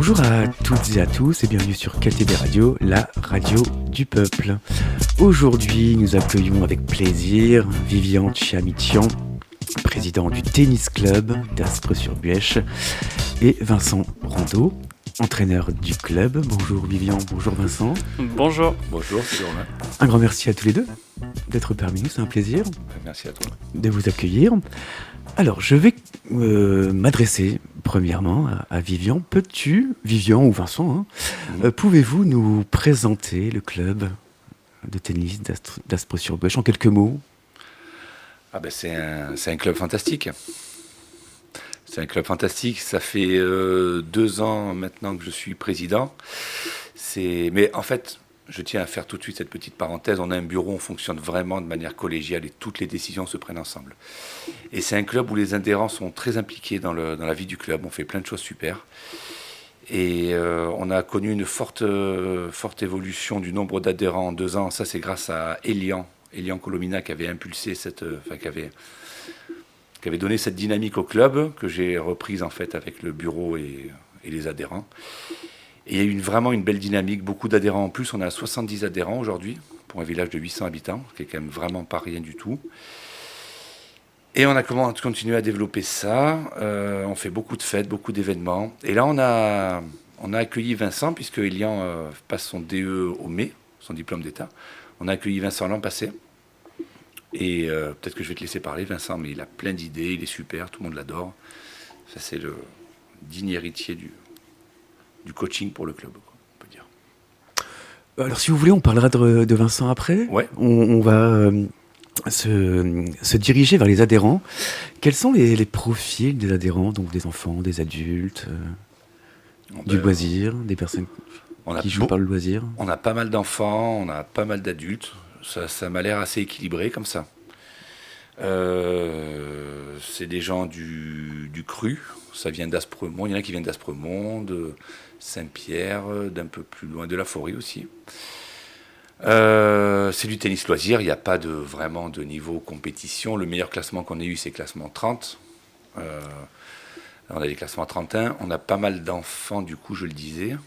Bonjour à toutes et à tous et bienvenue sur KTB Radio, la radio du peuple. Aujourd'hui, nous accueillons avec plaisir Vivian Chiamitian, président du tennis club d'Aspres-sur-Buëche, et Vincent Rondeau, entraîneur du club. Bonjour Vivian, bonjour Vincent. Bonjour. Bonjour, c'est Romain. Un grand merci à tous les deux d'être parmi nous, c'est un plaisir. Merci à toi. De vous accueillir. Alors, je vais m'adresser premièrement à Vivian. Vivian ou Vincent, pouvez-vous nous présenter le club de tennis d'Aspres-sur-Buëche en quelques mots? C'est un club fantastique. C'est un club fantastique. Ça fait 2 ans maintenant que je suis président. Mais en fait, je tiens à faire tout de suite cette petite parenthèse. On a un bureau, on fonctionne vraiment de manière collégiale et toutes les décisions se prennent ensemble. Et c'est un club où les adhérents sont très impliqués dans la vie du club. On fait plein de choses super. Et on a connu une forte évolution du nombre d'adhérents en 2 ans. Ça, c'est grâce à Elian Colomina qui avait impulsé qui avait donné cette dynamique au club, que j'ai reprise en fait avec le bureau et les adhérents. Et il y a eu vraiment une belle dynamique, beaucoup d'adhérents en plus. On a 70 adhérents aujourd'hui, pour un village de 800 habitants, ce qui est quand même vraiment pas rien du tout. Et on a continué à développer ça. On fait beaucoup de fêtes, beaucoup d'événements. Et là, on a accueilli Vincent, puisque Elian passe son DE au mai, son diplôme d'État. On a accueilli Vincent l'an passé. Et peut-être que je vais te laisser parler, Vincent, mais il a plein d'idées, il est super, tout le monde l'adore. Ça, c'est le digne héritier du coaching pour le club, on peut dire. Alors, si vous voulez, on parlera de Vincent après. Ouais. On va se diriger vers les adhérents. Quels sont les profils des adhérents, donc des enfants, des adultes, du loisir, des personnes qui jouent par le loisir? On a pas mal d'enfants, on a pas mal d'adultes. Ça m'a l'air assez équilibré comme ça. C'est des gens du cru. Ça vient d'Aspremont. Il y en a qui viennent d'Aspremont, de Saint-Pierre, d'un peu plus loin, de la Forêt aussi. C'est du tennis loisir. Il n'y a pas vraiment de niveau compétition. Le meilleur classement qu'on ait eu, c'est classement 30. On a des classements 31. On a pas mal d'enfants, du coup, je le disais.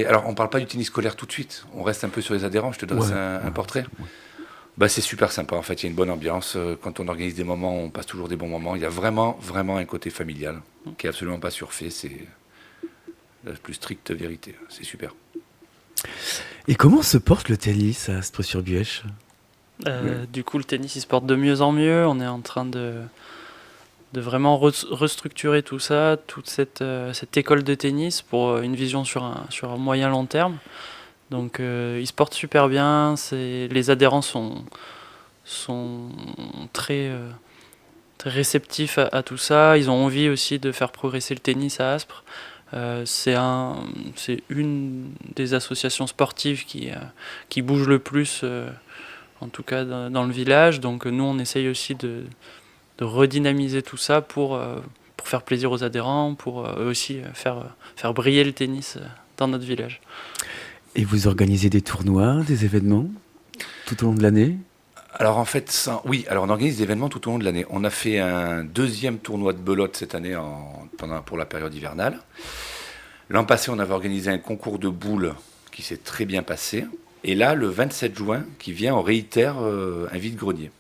Alors, on ne parle pas du tennis scolaire tout de suite. On reste un peu sur les adhérents. Je te donne un portrait. Ouais. C'est super sympa. En fait, il y a une bonne ambiance. Quand on organise des moments, on passe toujours des bons moments. Il y a vraiment, vraiment un côté familial qui est absolument pas surfait. C'est la plus stricte vérité. C'est super. Et comment se porte le tennis à Aspres-sur-Buëche? Du coup, le tennis, il se porte de mieux en mieux. On est en train de vraiment restructurer tout ça, toute cette école de tennis pour une vision sur un moyen long terme. Donc il se porte super bien, les adhérents sont très réceptifs à tout ça. Ils ont envie aussi de faire progresser le tennis à Aspres. C'est une des associations sportives qui bouge le plus, en tout cas dans le village. Donc nous, on essaye aussi de redynamiser tout ça pour faire plaisir aux adhérents, pour eux aussi faire briller le tennis dans notre village. Et vous organisez des tournois, des événements tout au long de l'année? Alors en fait, on organise des événements tout au long de l'année. On a fait un 2e tournoi de belote cette année pour la période hivernale. L'an passé, on avait organisé un concours de boules qui s'est très bien passé. Et là, le 27 juin, qui vient, on réitère un vide-grenier.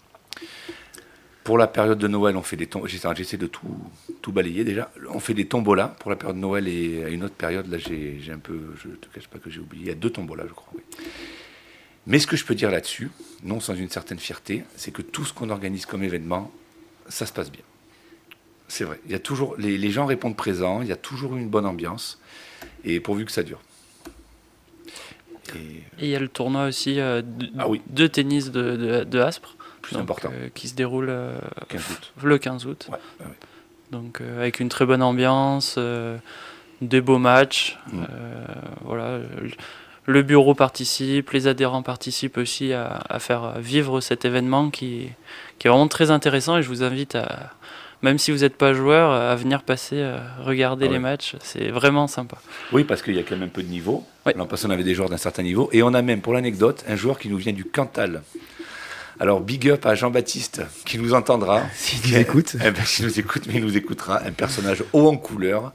Pour la période de Noël, on fait des tombolas. J'essaie de tout balayer déjà. On fait des tombolas pour la période de Noël et à une autre période, là, j'ai un peu... Je ne te cache pas que j'ai oublié. Il y a 2 tombolas, je crois, oui. Mais ce que je peux dire là-dessus, non sans une certaine fierté, c'est que tout ce qu'on organise comme événement, ça se passe bien. C'est vrai. Il y a toujours... Les gens répondent présents, il y a toujours une bonne ambiance, et pourvu que ça dure. Et il y a le tournoi aussi de tennis de Aspres. Plus important. Qui se déroule le 15 août. Ouais. Donc avec une très bonne ambiance, des beaux matchs. Voilà, le bureau participe, les adhérents participent aussi à faire vivre cet événement qui est vraiment très intéressant. Et je vous invite même si vous n'êtes pas joueur, à venir regarder les matchs. C'est vraiment sympa. Oui, parce qu'il y a quand même un peu de niveau. Oui. L'an passé, on avait des joueurs d'un certain niveau. Et on a même, pour l'anecdote, un joueur qui nous vient du Cantal. Alors, big up à Jean-Baptiste, qui nous entendra. S'il nous écoute. S'il nous écoute, mais il nous écoutera. Un personnage haut en couleur,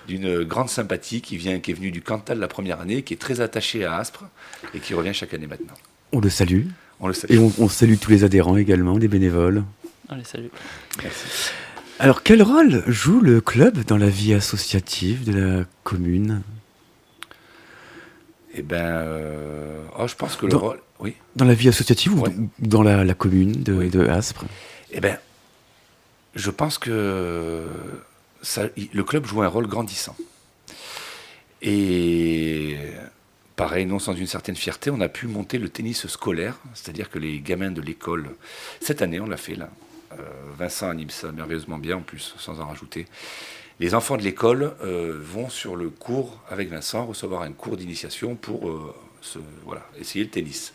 d'une grande sympathie, qui est venu du Cantal la première année, qui est très attaché à Aspres et qui revient chaque année maintenant. On le salue. On le salue. Et on salue tous les adhérents également, les bénévoles. Allez, salut. Merci. Alors, quel rôle joue le club dans la vie associative de la commune ? Eh bien, je pense que le Dans- rôle... Oui. Dans la vie associative Ouais. ou dans la commune Oui. de Aspres ? Eh bien, je pense que le club joue un rôle grandissant. Et pareil, non sans une certaine fierté, on a pu monter le tennis scolaire, c'est-à-dire que les gamins de l'école, cette année on l'a fait là, Vincent anime ça merveilleusement bien en plus, sans en rajouter. Les enfants de l'école vont sur le cours avec Vincent recevoir un cours d'initiation pour essayer le tennis.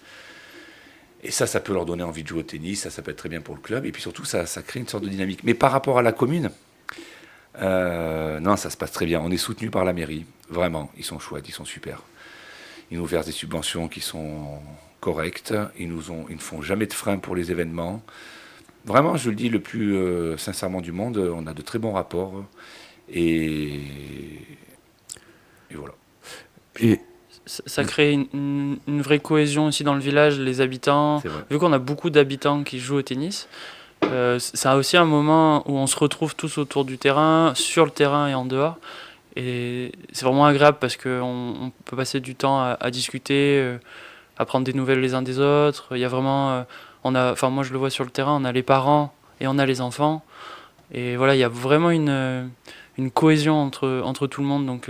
Et ça peut leur donner envie de jouer au tennis, ça peut être très bien pour le club, et puis surtout ça crée une sorte de dynamique. Mais par rapport à la commune, non, ça se passe très bien. On est soutenu par la mairie, vraiment, ils sont chouettes, ils sont super. Ils nous versent des subventions qui sont correctes, ils ne font jamais de frein pour les événements. Vraiment, je le dis le plus sincèrement du monde, on a de très bons rapports, et voilà. Et Ça crée une vraie cohésion aussi dans le village, les habitants. C'est vrai. Vu qu'on a beaucoup d'habitants qui jouent au tennis, c'est aussi un moment où on se retrouve tous autour du terrain, sur le terrain et en dehors. Et c'est vraiment agréable parce qu'on peut passer du temps à discuter, à prendre des nouvelles les uns des autres. Il y a vraiment, moi je le vois sur le terrain, on a les parents et on a les enfants. Et voilà, il y a vraiment une cohésion entre tout le monde. Donc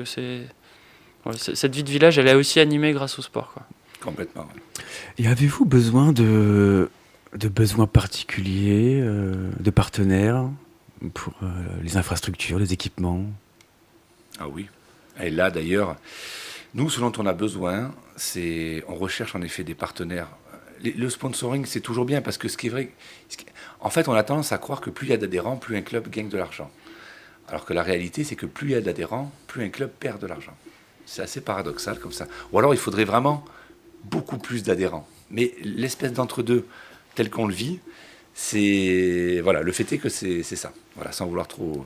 cette vie de village, elle est aussi animée grâce au sport, quoi. Complètement. Ouais. Et avez-vous besoin de besoins particuliers, de partenaires pour les infrastructures, les équipements ? Ah oui. Et là d'ailleurs, nous, ce dont on a besoin, on recherche en effet des partenaires. Le sponsoring, c'est toujours bien parce que ce qui est vrai, en fait, on a tendance à croire que plus il y a d'adhérents, plus un club gagne de l'argent. Alors que la réalité, c'est que plus il y a d'adhérents, plus un club perd de l'argent. C'est assez paradoxal comme ça. Ou alors, il faudrait vraiment beaucoup plus d'adhérents. Mais l'espèce d'entre-deux, tel qu'on le vit, c'est... Voilà, le fait est que c'est ça. Voilà, sans vouloir trop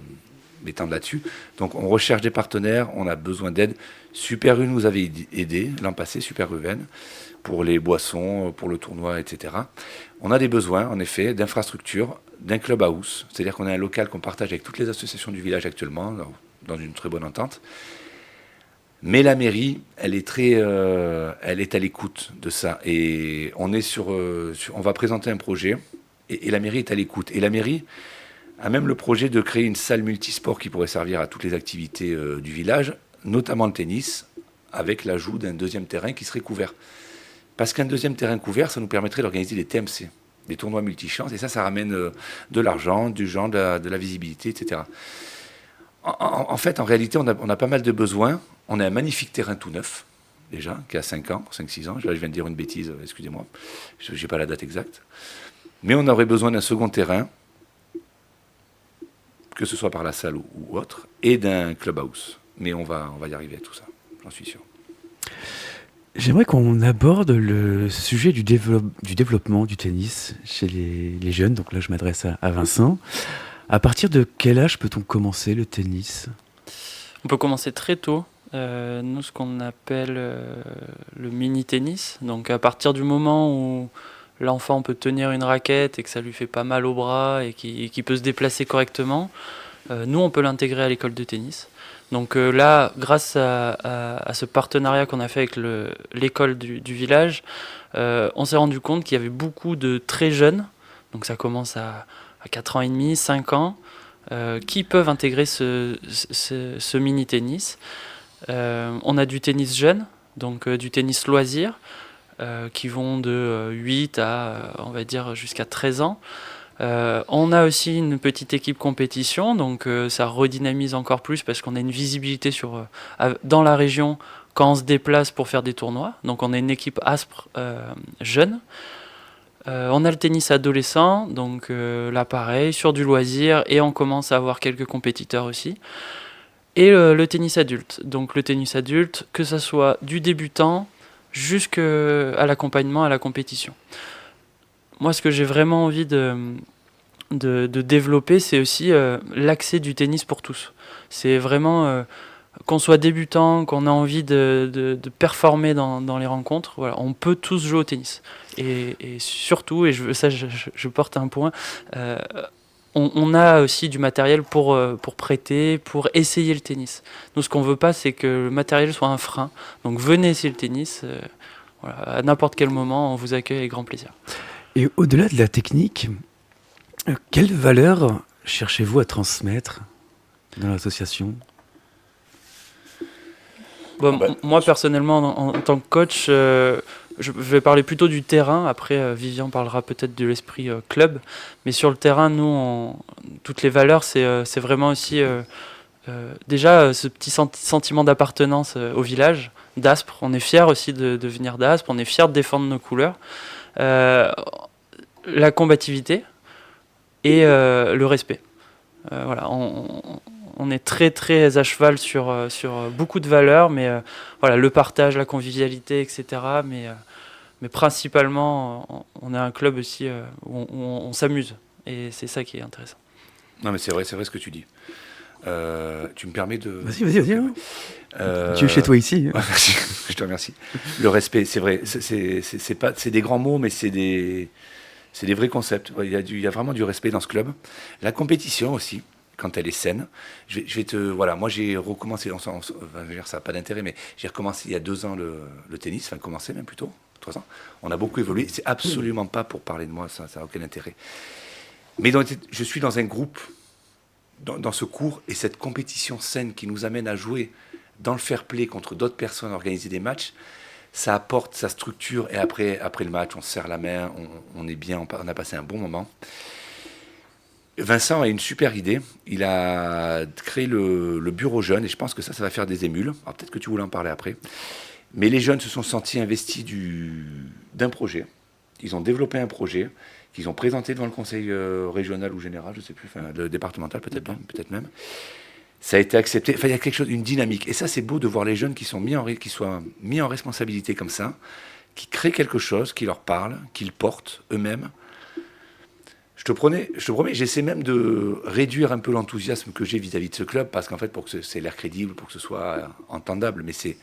m'étendre là-dessus. Donc, on recherche des partenaires, on a besoin d'aide. Super U nous avait aidé l'an passé, Super Uven, pour les boissons, pour le tournoi, etc. On a des besoins, en effet, d'infrastructures, d'un clubhouse. C'est-à-dire qu'on a un local qu'on partage avec toutes les associations du village actuellement, dans une très bonne entente. Mais la mairie, elle est à l'écoute de ça. Et on est on va présenter un projet, et la mairie est à l'écoute. Et la mairie a même le projet de créer une salle multisport qui pourrait servir à toutes les activités du village, notamment le tennis, avec l'ajout d'un deuxième terrain qui serait couvert. Parce qu'un deuxième terrain couvert, ça nous permettrait d'organiser des TMC, des tournois multichances, et ça ramène de l'argent, du genre, de la visibilité, etc. En fait, en réalité, on a pas mal de besoins. On a un magnifique terrain tout neuf, déjà, qui a 5 ans, 5-6 ans. Là, je viens de dire une bêtise, excusez-moi. Je n'ai pas la date exacte. Mais on aurait besoin d'un second terrain, que ce soit par la salle ou autre, et d'un clubhouse. Mais on va y arriver à tout ça, j'en suis sûr. J'aimerais qu'on aborde le sujet du développement du tennis chez les jeunes. Donc là, je m'adresse à Vincent. À partir de quel âge peut-on commencer le tennis ? On peut commencer très tôt. Nous, ce qu'on appelle le mini-tennis. Donc à partir du moment où l'enfant peut tenir une raquette et que ça lui fait pas mal au bras et qu'il peut se déplacer correctement, nous, on peut l'intégrer à l'école de tennis. Donc là, grâce à ce partenariat qu'on a fait avec l'école du village, on s'est rendu compte qu'il y avait beaucoup de très jeunes, donc ça commence à 4 ans et demi, 5 ans, qui peuvent intégrer ce mini-tennis. On a du tennis jeune, donc du tennis loisir, qui vont de 8 à, on va dire, jusqu'à 13 ans. On a aussi une petite équipe compétition, donc ça redynamise encore plus parce qu'on a une visibilité dans la région quand on se déplace pour faire des tournois. Donc on a une équipe Aspres jeune. On a le tennis adolescent, donc là pareil, sur du loisir, et on commence à avoir quelques compétiteurs aussi. Et le tennis adulte. Donc le tennis adulte, que ça soit du débutant jusqu'à l'accompagnement à la compétition. moi, ce que j'ai vraiment envie de développer, c'est aussi l'accès du tennis pour tous. C'est vraiment qu'on soit débutant, qu'on a envie de performer dans les rencontres, voilà, on peut tous jouer au tennis. Et surtout, et je porte un point, on a aussi du matériel pour prêter, pour essayer le tennis. Nous, ce qu'on veut pas, c'est que le matériel soit un frein. Donc venez essayer le tennis, voilà, à n'importe quel moment, on vous accueille avec grand plaisir. Et au-delà de la technique, quelle valeur cherchez-vous à transmettre dans l'association ? Bon, moi, personnellement, en tant que coach, je vais parler plutôt du terrain. Après, Vivian parlera peut-être de l'esprit club. Mais sur le terrain, nous, toutes les valeurs, c'est vraiment aussi déjà ce petit sentiment d'appartenance au village d'Aspres. On est fiers aussi de venir d'Aspres. On est fiers de défendre nos couleurs. La combativité et le respect. Voilà, on est très très à cheval sur beaucoup de valeurs, mais voilà, le partage, la convivialité, etc. Mais principalement, on est un club aussi où on s'amuse, et c'est ça qui est intéressant. Non, mais c'est vrai ce que tu dis. Tu me permets de... Vas-y. Tu es chez toi ici. Je te remercie. Le respect, c'est vrai, c'est des grands mots, mais c'est des vrais concepts. Il y a vraiment du respect dans ce club. La compétition aussi, quand elle est saine. Moi j'ai recommencé, ça n'a pas d'intérêt, mais j'ai recommencé il y a 2 ans le tennis, enfin commencé même plutôt, 3 ans. On a beaucoup évolué. C'est absolument pas pour parler de moi, ça n'a aucun intérêt. Mais je suis dans un groupe, dans ce cours, et cette compétition saine qui nous amène à jouer dans le fair play contre d'autres personnes, organiser des matchs, ça apporte sa structure, et après le match, on se serre la main, on est bien, on a passé un bon moment. Vincent a une super idée. Il a créé le bureau jeune, et je pense que ça va faire des émules. Alors peut-être que tu voulais en parler après. Mais les jeunes se sont sentis investis d'un projet. Ils ont développé un projet qu'ils ont présenté devant le conseil régional ou général, je ne sais plus, enfin le départemental peut-être même. Ça a été accepté. Enfin, il y a quelque chose, une dynamique. Et ça, c'est beau de voir les jeunes qui soient mis en responsabilité comme ça, qui créent quelque chose, qui leur parle, qu'ils portent eux-mêmes. Je te promets, j'essaie même de réduire un peu l'enthousiasme que j'ai vis-à-vis de ce club, parce qu'en fait, pour que c'est l'air crédible, pour que ce soit entendable, mais il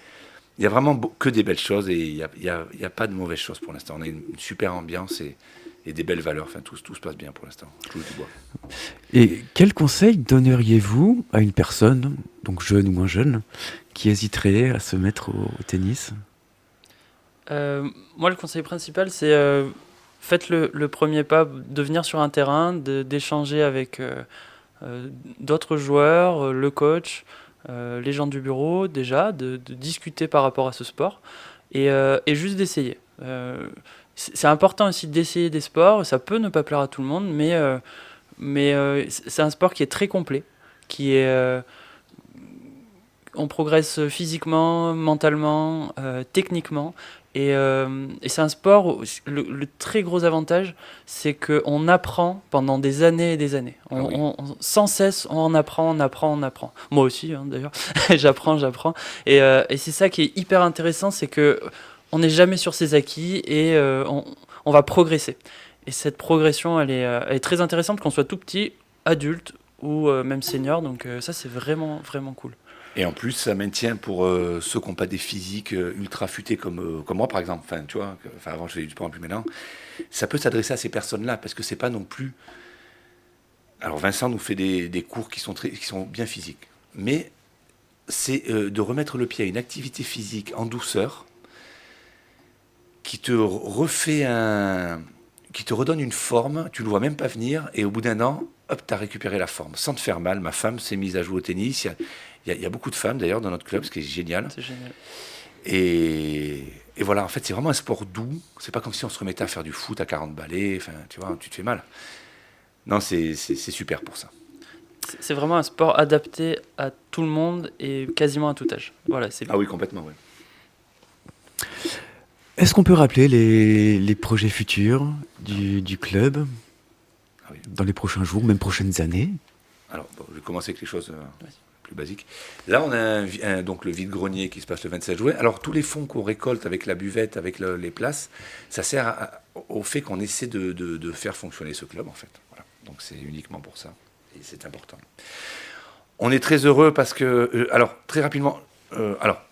y a vraiment que des belles choses, et il n'y a pas de mauvaises choses pour l'instant. On a une super ambiance et des belles valeurs. Enfin, tout se passe bien pour l'instant. Je touche du bois. Et quel conseil donneriez-vous à une personne, donc jeune ou moins jeune, qui hésiterait à se mettre au tennis ? Moi, le conseil principal, c'est faites le premier pas de venir sur un terrain, d'échanger avec d'autres joueurs, le coach, les gens du bureau, déjà, de discuter par rapport à ce sport, et juste d'essayer. C'est important aussi d'essayer des sports. Ça peut ne pas plaire à tout le monde, mais c'est un sport qui est très complet, on progresse physiquement, mentalement, techniquement, et c'est un sport où le très gros avantage, c'est qu'on apprend pendant des années et des années. Sans cesse, on apprend. Moi aussi, d'ailleurs, j'apprends. Et c'est ça qui est hyper intéressant, c'est que on n'est jamais sur ses acquis, et on va progresser. Et cette progression, elle est très intéressante, qu'on soit tout petit, adulte ou même senior. Donc ça, c'est vraiment, vraiment cool. Et en plus, ça maintient pour ceux qui n'ont pas des physiques ultra futés comme moi, par exemple. Enfin, tu vois, avant, je faisais du sport, plus maintenant. Ça peut s'adresser à ces personnes-là, parce que c'est pas non plus... Alors, Vincent nous fait des cours qui sont bien physiques. Mais c'est de remettre le pied à une activité physique en douceur, qui te redonne une forme, tu ne le vois même pas venir, et au bout d'1 an, hop, tu as récupéré la forme, sans te faire mal. Ma femme s'est mise à jouer au tennis. Il y a beaucoup de femmes, d'ailleurs, dans notre club, ce qui est génial. C'est génial. Et voilà, en fait, c'est vraiment un sport doux. C'est pas comme si on se remettait à faire du foot à 40 balais. Enfin, tu vois, tu te fais mal. Non, c'est super pour ça. C'est vraiment un sport adapté à tout le monde et quasiment à tout âge. Voilà, c'est bien. Ah oui, complètement, oui. Est-ce qu'on peut rappeler les projets futurs du club dans les prochains jours, même prochaines années ? Alors, je vais commencer avec les choses plus basique. Là, on a donc le vide-grenier qui se passe le 27 juin. Alors, tous les fonds qu'on récolte avec la buvette, avec les places, ça sert au fait qu'on essaie de faire fonctionner ce club, en fait. Voilà. Donc, c'est uniquement pour ça. Et c'est important. On est très heureux parce que... alors, très rapidement,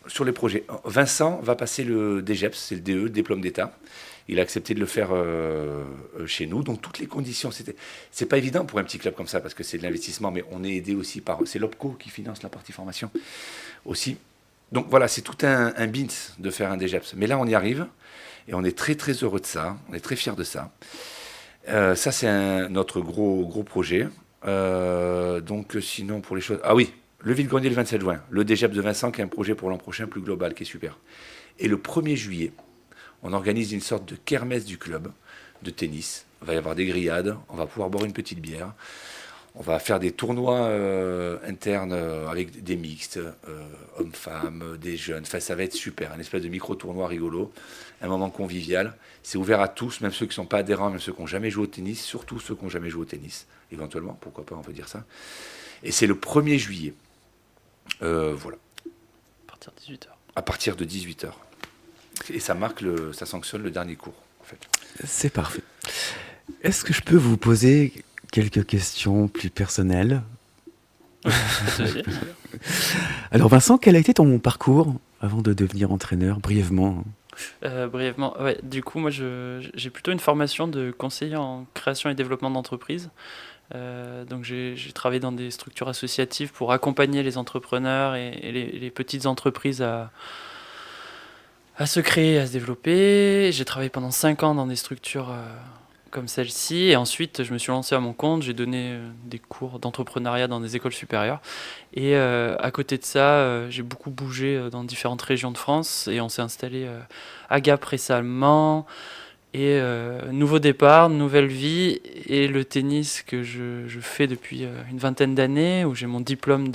sur les projets, Vincent va passer le DGEPS, c'est le DE, Diplôme d'État. Il a accepté de le faire chez nous. Donc, toutes les conditions, c'est pas évident pour un petit club comme ça, parce que c'est de l'investissement, mais on est aidé aussi par... C'est l'OPCO qui finance la partie formation aussi. Donc, voilà, c'est tout un bint de faire un DGEPS. Mais là, on y arrive, et on est très, très heureux de ça. On est très fiers de ça. Ça, c'est notre gros projet. Donc, sinon, pour les choses... Ah oui, le vide-grenier le 27 juin. Le DGEPS de Vincent, qui est un projet pour l'an prochain plus global, qui est super. Et le 1er juillet... on organise une sorte de kermesse du club de tennis. Il va y avoir des grillades, on va pouvoir boire une petite bière. On va faire des tournois internes avec des mixtes, hommes-femmes, des jeunes. Enfin, ça va être super, un espèce de micro-tournoi rigolo, un moment convivial. C'est ouvert à tous, même ceux qui ne sont pas adhérents, même ceux qui n'ont jamais joué au tennis, surtout ceux qui n'ont jamais joué au tennis, éventuellement, pourquoi pas, on peut dire ça. Et c'est le 1er juillet. Voilà. À partir de 18h. À partir de 18h. Et ça ça sanctionne le dernier cours, en fait. C'est parfait. Est-ce que je peux vous poser quelques questions plus personnelles? Alors Vincent, quel a été ton parcours avant de devenir entraîneur, brièvement? Brièvement, ouais, du coup, moi, j'ai plutôt une formation de conseiller en création et développement d'entreprise. Donc j'ai travaillé dans des structures associatives pour accompagner les entrepreneurs et les petites entreprises à se créer, à se développer. J'ai travaillé pendant 5 ans dans des structures comme celle-ci. Et ensuite, je me suis lancé à mon compte. J'ai donné des cours d'entrepreneuriat dans des écoles supérieures. Et à côté de ça, j'ai beaucoup bougé dans différentes régions de France. Et on s'est installé à Gap récemment. Et nouveau départ, nouvelle vie. Et le tennis que je fais depuis une vingtaine d'années, où j'ai mon diplôme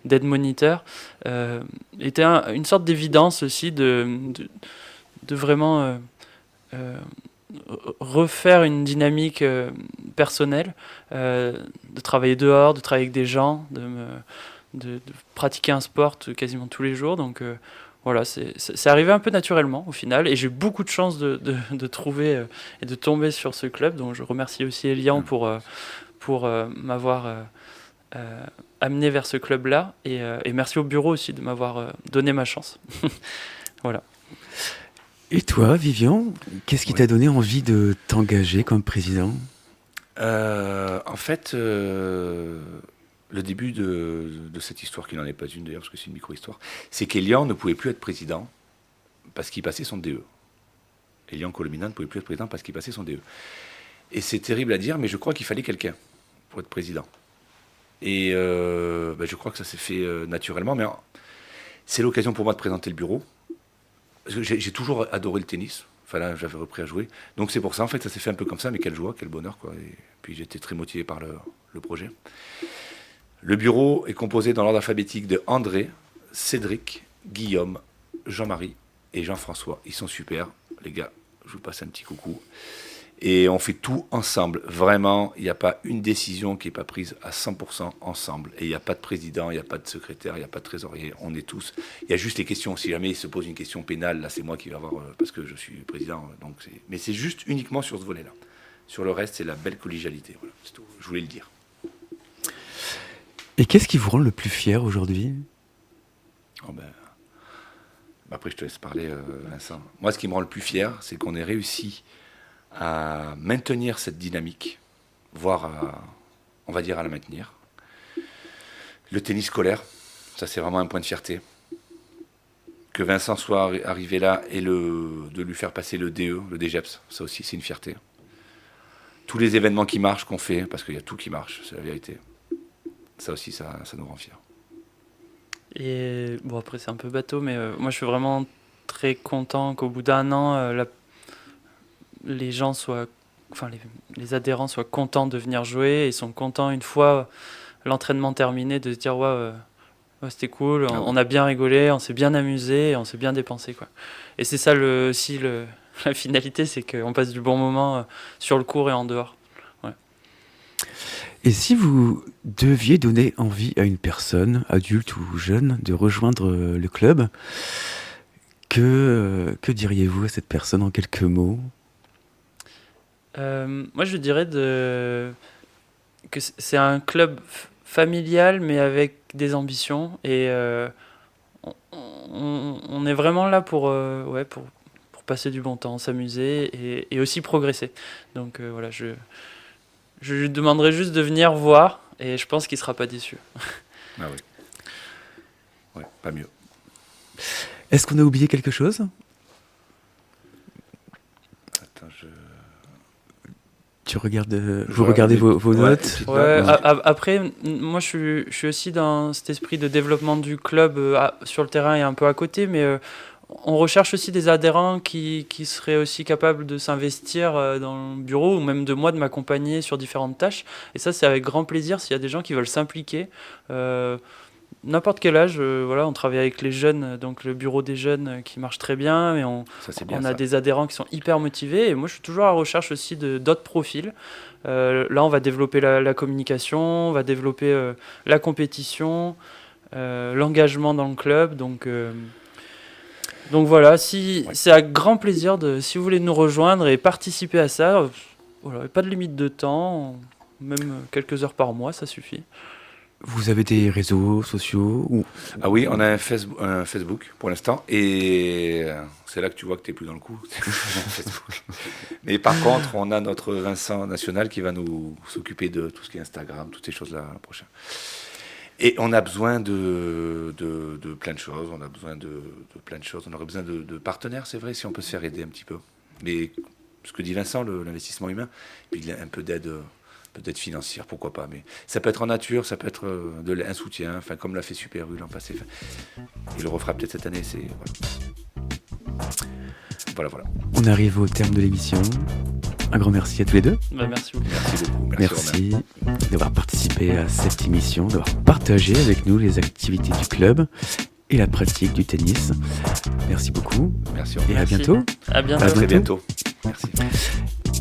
d'aide moniteur, était une sorte d'évidence aussi de vraiment refaire une dynamique personnelle, de travailler dehors, de travailler avec des gens, de pratiquer un sport quasiment tous les jours. Donc voilà, c'est arrivé un peu naturellement au final, et j'ai eu beaucoup de chance de trouver et de tomber sur ce club. Donc je remercie aussi Elian pour m'avoir amené vers ce club-là, et merci au bureau aussi de m'avoir donné ma chance. Voilà. Et toi, Vivian, qu'est-ce qui t'a donné envie de t'engager comme président? En fait, le début de cette histoire, qui n'en est pas une d'ailleurs, parce que c'est une micro-histoire, c'est qu'Elian ne pouvait plus être président parce qu'il passait son DE. Elian Colomina ne pouvait plus être président parce qu'il passait son DE. Et c'est terrible à dire, mais je crois qu'il fallait quelqu'un pour être président. Et je crois que ça s'est fait naturellement, mais c'est l'occasion pour moi de présenter le bureau. Parce que j'ai toujours adoré le tennis. Enfin là, j'avais repris à jouer. Donc c'est pour ça, en fait, ça s'est fait un peu comme ça, mais quelle joie, quel bonheur, quoi. Et puis j'étais très motivé par le projet. Le bureau est composé dans l'ordre alphabétique de André, Cédric, Guillaume, Jean-Marie et Jean-François. Ils sont super, les gars. Je vous passe un petit coucou. Et on fait tout ensemble. Vraiment, il n'y a pas une décision qui n'est pas prise à 100% ensemble. Et il n'y a pas de président, il n'y a pas de secrétaire, il n'y a pas de trésorier. On est tous. Il y a juste les questions. Si jamais il se pose une question pénale, là, c'est moi qui vais avoir, parce que je suis président. Donc mais c'est juste uniquement sur ce volet-là. Sur le reste, c'est la belle collégialité. Voilà, c'est tout. Je voulais le dire. Et qu'est-ce qui vous rend le plus fier aujourd'hui? Après, je te laisse parler, Vincent. Moi, ce qui me rend le plus fier, c'est qu'on ait réussi à maintenir cette dynamique, voire on va dire à la maintenir. Le tennis scolaire, ça c'est vraiment un point de fierté. Que Vincent soit arrivé là et de lui faire passer le DE, le DGEPS, ça aussi c'est une fierté. Tous les événements qui marchent qu'on fait, parce qu'il y a tout qui marche, c'est la vérité. Ça aussi, ça nous rend fiers. Et bon, après c'est un peu bateau, mais moi je suis vraiment très content qu'au bout d'1 an, les gens les adhérents soient contents de venir jouer, et sont contents une fois l'entraînement terminé de se dire ouais, c'était cool, on a bien rigolé, on s'est bien amusé, et on s'est bien dépensé, quoi. Et c'est ça aussi la finalité, c'est qu'on passe du bon moment sur le court et en dehors. Ouais. Et si vous deviez donner envie à une personne, adulte ou jeune, de rejoindre le club, que diriez-vous à cette personne en quelques mots? Moi, je dirais que c'est un club familial, mais avec des ambitions. Et on est vraiment là pour passer du bon temps, s'amuser et aussi progresser. Donc voilà, je lui demanderai juste de venir voir et je pense qu'il ne sera pas déçu. Ah oui. Ouais, pas mieux. Est-ce qu'on a oublié quelque chose? Attends, vous regardez vos notes? Après, moi je suis aussi dans cet esprit de développement du club sur le terrain et un peu à côté, mais on recherche aussi des adhérents qui seraient aussi capables de s'investir dans le bureau ou même de m'accompagner sur différentes tâches. Et ça, c'est avec grand plaisir s'il y a des gens qui veulent s'impliquer. N'importe quel âge, voilà, on travaille avec les jeunes, donc le bureau des jeunes qui marche très bien, mais on a des adhérents qui sont hyper motivés. Et moi, je suis toujours à la recherche aussi d'autres profils. Là, on va développer la communication, on va développer la compétition, l'engagement dans le club. Donc voilà, c'est avec grand plaisir si vous voulez nous rejoindre et participer à ça. Voilà, pas de limite de temps, même quelques heures par mois, ça suffit. Vous avez des réseaux sociaux Ah oui, on a un Facebook pour l'instant, et c'est là que tu vois que tu n'es plus dans le coup. Mais par contre, on a notre Vincent National qui va nous s'occuper de tout ce qui est Instagram, toutes ces choses-là la prochaine. Et on a besoin de plein de choses, on a besoin de plein de choses, on aurait besoin de partenaires, c'est vrai, si on peut se faire aider un petit peu. Mais ce que dit Vincent, l'investissement humain, il a un peu d'aide, peut-être financière, pourquoi pas, mais ça peut être en nature, ça peut être un soutien, enfin comme l'a fait Super U l'an passé. Il le refera peut-être cette année, voilà. On arrive au terme de l'émission. Un grand merci à tous les deux. Merci beaucoup. Merci beaucoup. Merci d'avoir participé à cette émission, d'avoir partagé avec nous les activités du club et la pratique du tennis. Merci beaucoup. Merci. Et à bientôt. À bientôt. À très bientôt. Merci.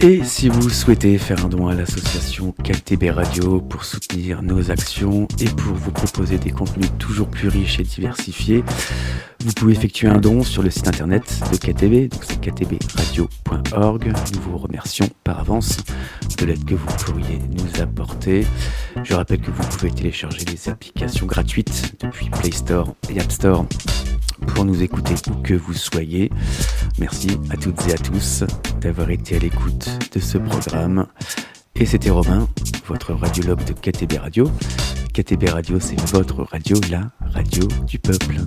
Et si vous souhaitez faire un don à l'association KTB Radio pour soutenir nos actions et pour vous proposer des contenus toujours plus riches et diversifiés, vous pouvez effectuer un don sur le site internet de KTB, donc c'est ktbradio.org. Nous vous remercions par avance de l'aide que vous pourriez nous apporter. Je rappelle que vous pouvez télécharger les applications gratuites depuis Play Store et App Store pour nous écouter où que vous soyez. Merci à toutes et à tous d'avoir été à l'écoute de ce programme. Et c'était Romain, votre radiologue de KTB Radio. KTB Radio, c'est votre radio, la radio du peuple.